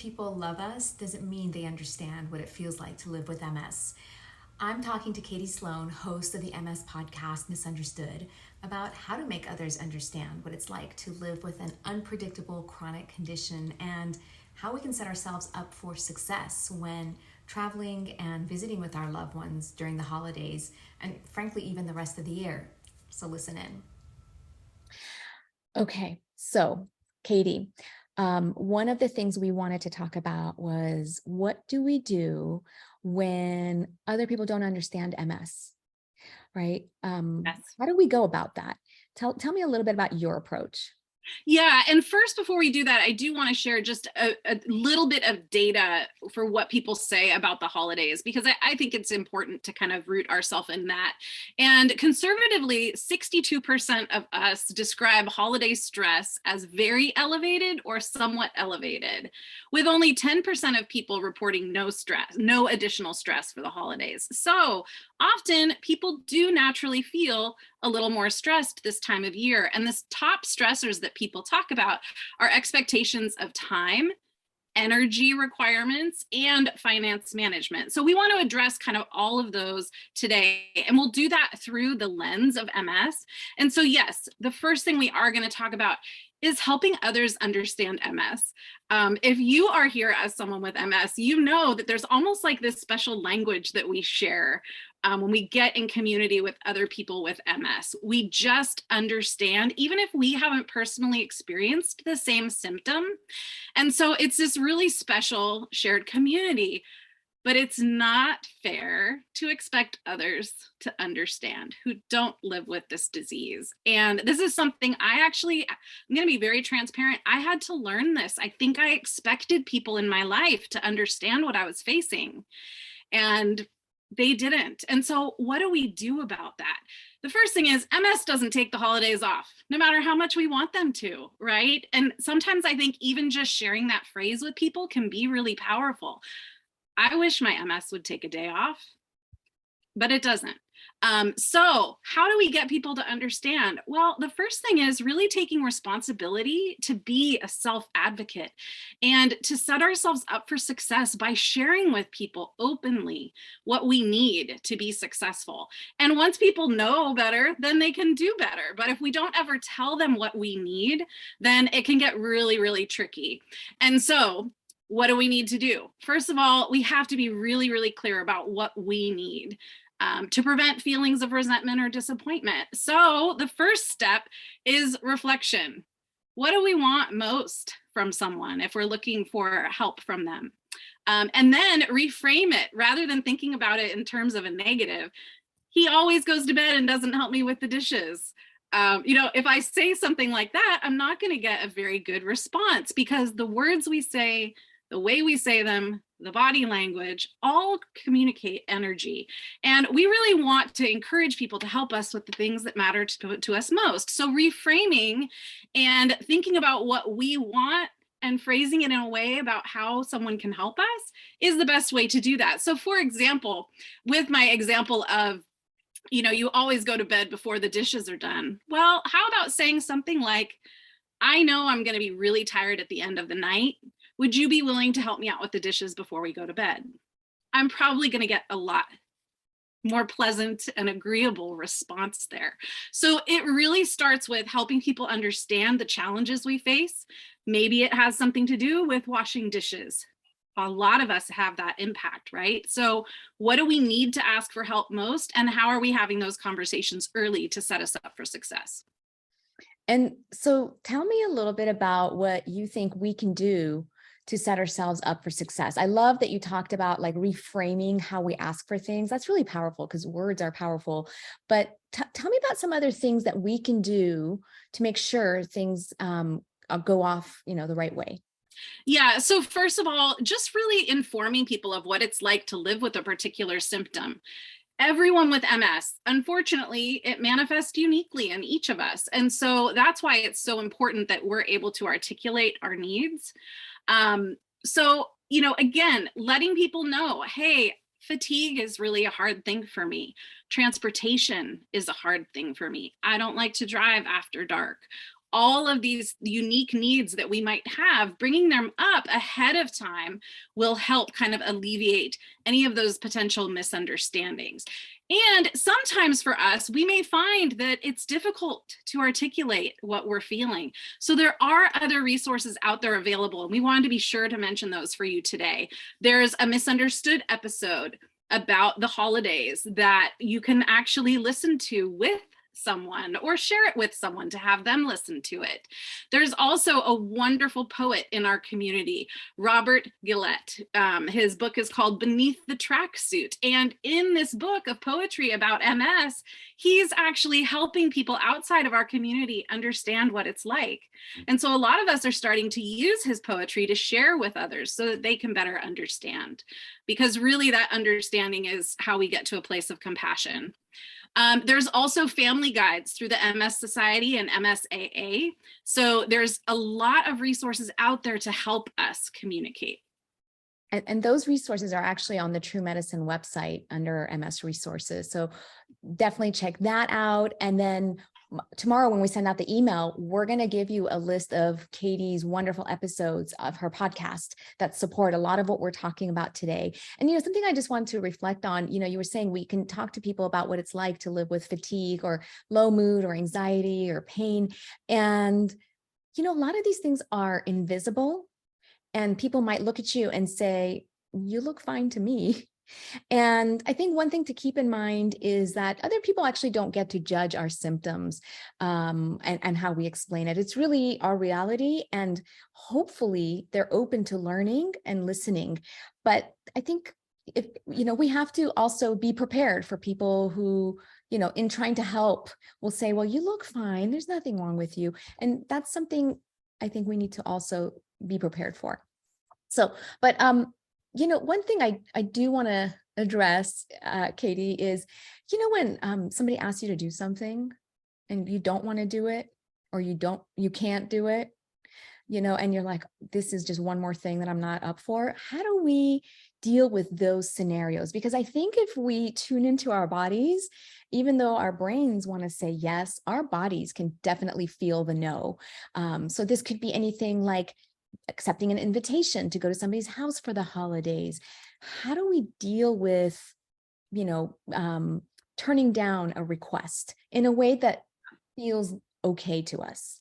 people love us doesn't mean they understand what it feels like to live with MS. I'm talking to Katie Sloan, host of the MS podcast Misunderstood, about how to make others understand what it's like to live with an unpredictable chronic condition and how we can set ourselves up for success when traveling and visiting with our loved ones during the holidays and, frankly, even the rest of the year. So listen in. Okay, so Katie, one of the things we wanted to talk about was what do we do when other people don't understand MS, right? Yes. How do we go about that? Tell me a little bit about your approach. Yeah. And first, before we do that, I do want to share just a little bit of data for what people say about the holidays, because I think it's important to kind of root ourselves in that. And conservatively, 62% of us describe holiday stress as very elevated or somewhat elevated, with only 10% of people reporting no stress, no additional stress for the holidays. So often people do naturally feel a little more stressed this time of year. And the top stressors that people talk about are expectations of time, energy requirements, and finance management. So we want to address kind of all of those today, and we'll do that through the lens of MS. And so, yes, the first thing we are going to talk about is helping others understand MS. If you are here as someone with MS, you know that there's almost like this special language that we share when we get in community with other people with MS. We just understand, even if we haven't personally experienced the same symptom. And so it's this really special shared community. But it's not fair to expect others to understand who don't live with this disease. And this is something I'm going to be very transparent. I had to learn this. I think I expected people in my life to understand what I was facing, and they didn't. And so what do we do about that? The first thing is MS doesn't take the holidays off, no matter how much we want them to, right? And sometimes I think even just sharing that phrase with people can be really powerful. I wish my MS would take a day off, but it doesn't. So how do we get people to understand? Well, the first thing is really taking responsibility to be a self-advocate and to set ourselves up for success by sharing with people openly what we need to be successful. And once people know better, then they can do better. But if we don't ever tell them what we need, then it can get really, really tricky. And so what do we need to do? First of all, we have to be really, really clear about what we need to prevent feelings of resentment or disappointment. So the first step is reflection. What do we want most from someone if we're looking for help from them? And then reframe it rather than thinking about it in terms of a negative. He always goes to bed and doesn't help me with the dishes. If I say something like that, I'm not going to get a very good response, because the words we say, the way we say them, the body language, all communicate energy. And we really want to encourage people to help us with the things that matter to us most. So reframing and thinking about what we want and phrasing it in a way about how someone can help us is the best way to do that. So for example, with my example of, you always go to bed before the dishes are done. Well, how about saying something like, I know I'm going to be really tired at the end of the night. Would you be willing to help me out with the dishes before we go to bed? I'm probably going to get a lot more pleasant and agreeable response there. So it really starts with helping people understand the challenges we face. Maybe it has something to do with washing dishes. A lot of us have that impact, right? So what do we need to ask for help most? And how are we having those conversations early to set us up for success? And so tell me a little bit about what you think we can do to set ourselves up for success. I love that you talked about like reframing how we ask for things. That's really powerful because words are powerful. But tell me about some other things that we can do to make sure things go off, the right way. Yeah. So first of all, just really informing people of what it's like to live with a particular symptom. Everyone with MS, unfortunately, it manifests uniquely in each of us. And so that's why it's so important that we're able to articulate our needs. Again, letting people know, hey, fatigue is really a hard thing for me. Transportation is a hard thing for me. I don't like to drive after dark. all of these unique needs that we might have, bringing them up ahead of time will help kind of alleviate any of those potential misunderstandings. And sometimes for us, we may find that it's difficult to articulate what we're feeling. So there are other resources out there available, and we wanted to be sure to mention those for you today. There's a Misunderstood episode about the holidays that you can actually listen to with someone or share it with someone to have them listen to it. There's also a wonderful poet in our community, Robert Gillette. His book is called Beneath the Tracksuit. And in this book of poetry about MS, he's actually helping people outside of our community understand what it's like. And so a lot of us are starting to use his poetry to share with others so that they can better understand, because really that understanding is how we get to a place of compassion. There's also family guides through the MS Society and MSAA. So there's a lot of resources out there to help us communicate. And those resources are actually on the Truemedicine website under MS resources. So definitely check that out. And then tomorrow when we send out the email, we're going to give you a list of Katie's wonderful episodes of her podcast that support a lot of what we're talking about today. And, something I just want to reflect on, you were saying we can talk to people about what it's like to live with fatigue or low mood or anxiety or pain. And, a lot of these things are invisible, and people might look at you and say, you look fine to me. And I think one thing to keep in mind is that other people actually don't get to judge our symptoms and how we explain it. It's really our reality, and hopefully they're open to learning and listening. But I think if we have to also be prepared for people who, in trying to help, will say, well, you look fine, there's nothing wrong with you. And that's something I think we need to also be prepared for. So, but one thing I do want to address, Katie, is, when somebody asks you to do something and you don't want to do it, or you can't do it, and you're like, this is just one more thing that I'm not up for. How do we deal with those scenarios? Because I think if we tune into our bodies, even though our brains want to say yes, our bodies can definitely feel the no. So this could be anything like accepting an invitation to go to somebody's house for the holidays. How do we deal with, turning down a request in a way that feels okay to us?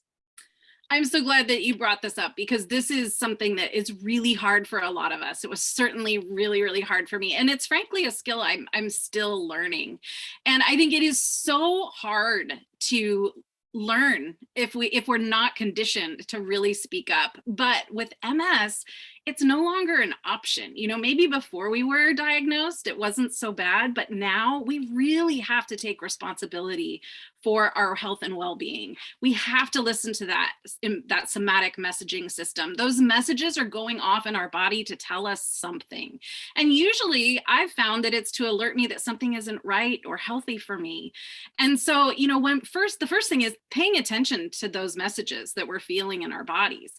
I'm so glad that you brought this up, because this is something that is really hard for a lot of us. It was certainly really, really hard for me. And it's frankly a skill I'm still learning. And I think it is so hard to learn if we're not conditioned to really speak up. But with MS, it's no longer an option. Maybe before we were diagnosed, it wasn't so bad, but now we really have to take responsibility for our health and well-being. We have to listen to that somatic messaging system. Those messages are going off in our body to tell us something. And usually I've found that it's to alert me that something isn't right or healthy for me. And so, the first thing is paying attention to those messages that we're feeling in our bodies.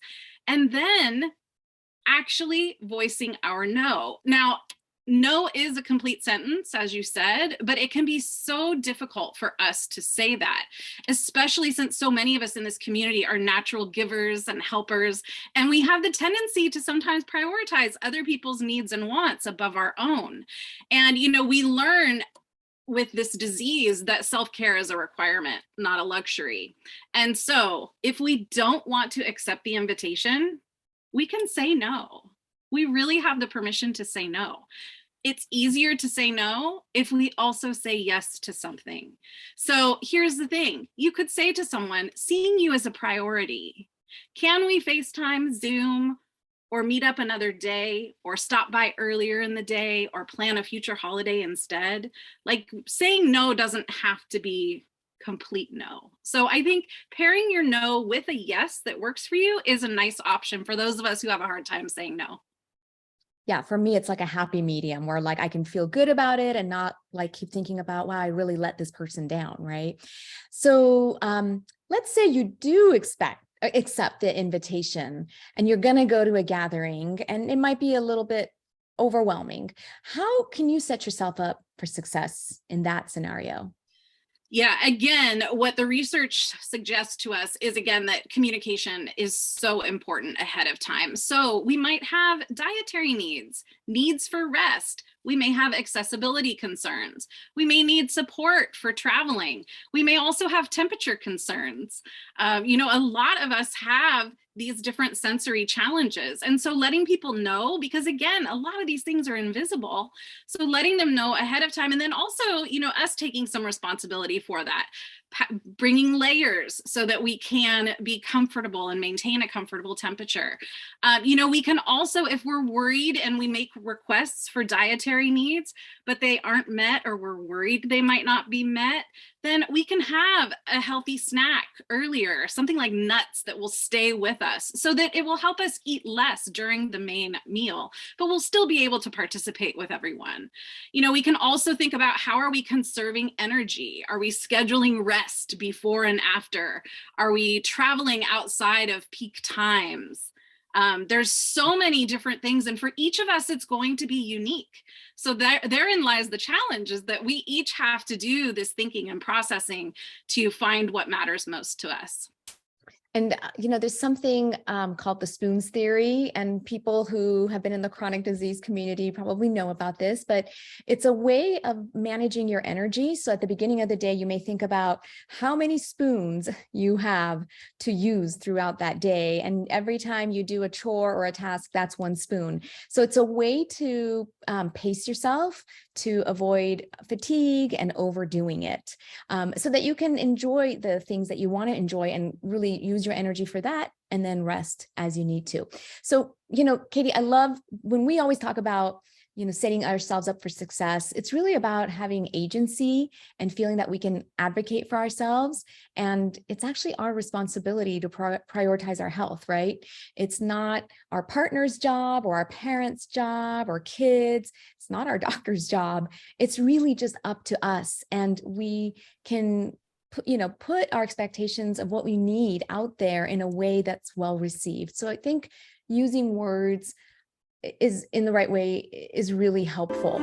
And then actually voicing our no. Now, no is a complete sentence, as you said, but it can be so difficult for us to say that, especially since so many of us in this community are natural givers and helpers, and we have the tendency to sometimes prioritize other people's needs and wants above our own. And, we learn with this disease that self-care is a requirement, not a luxury. And so if we don't want to accept the invitation, we can say no. We really have the permission to say no. It's easier to say no if we also say yes to something. So here's the thing. You could say to someone, seeing you is a priority. Can we FaceTime, Zoom, or meet up another day, or stop by earlier in the day, or plan a future holiday instead? Like, saying no doesn't have to be complete no. So I think pairing your no with a yes that works for you is a nice option for those of us who have a hard time saying no. Yeah, for me, it's like a happy medium where like I can feel good about it and not like keep thinking about, wow, I really let this person down, right? So let's say you do accept the invitation and you're going to go to a gathering and it might be a little bit overwhelming. How can you set yourself up for success in that scenario? Yeah, again, what the research suggests to us is, again, that communication is so important ahead of time. So we might have dietary needs, needs for rest. We may have accessibility concerns. We may need support for traveling. We may also have temperature concerns. A lot of us have these different sensory challenges. And so letting people know, because again, a lot of these things are invisible. So letting them know ahead of time, and then also, us taking some responsibility for that, bringing layers so that we can be comfortable and maintain a comfortable temperature. We can also, if we're worried and we make requests for dietary needs, but they aren't met, or we're worried they might not be met, then we can have a healthy snack earlier, something like nuts that will stay with us so that it will help us eat less during the main meal, but we'll still be able to participate with everyone. We can also think about, how are we conserving energy? Are we scheduling rest before and after? Are we traveling outside of peak times? There's so many different things, and for each of us, it's going to be unique. So therein lies the challenge, is that we each have to do this thinking and processing to find what matters most to us. And, there's something called the spoons theory, and people who have been in the chronic disease community probably know about this, but it's a way of managing your energy. So at the beginning of the day, you may think about how many spoons you have to use throughout that day. And every time you do a chore or a task, that's one spoon. So it's a way to pace yourself, to avoid fatigue and overdoing it, so that you can enjoy the things that you want to enjoy and really use your energy for that, and then rest as you need to. So, Katie, I love when we always talk about, setting ourselves up for success. It's really about having agency and feeling that we can advocate for ourselves. And it's actually our responsibility to prioritize our health, right? It's not our partner's job or our parents' job or kids. It's not our doctor's job. It's really just up to us. And we can put our expectations of what we need out there in a way that's well received. So I think using words is in the right way is really helpful.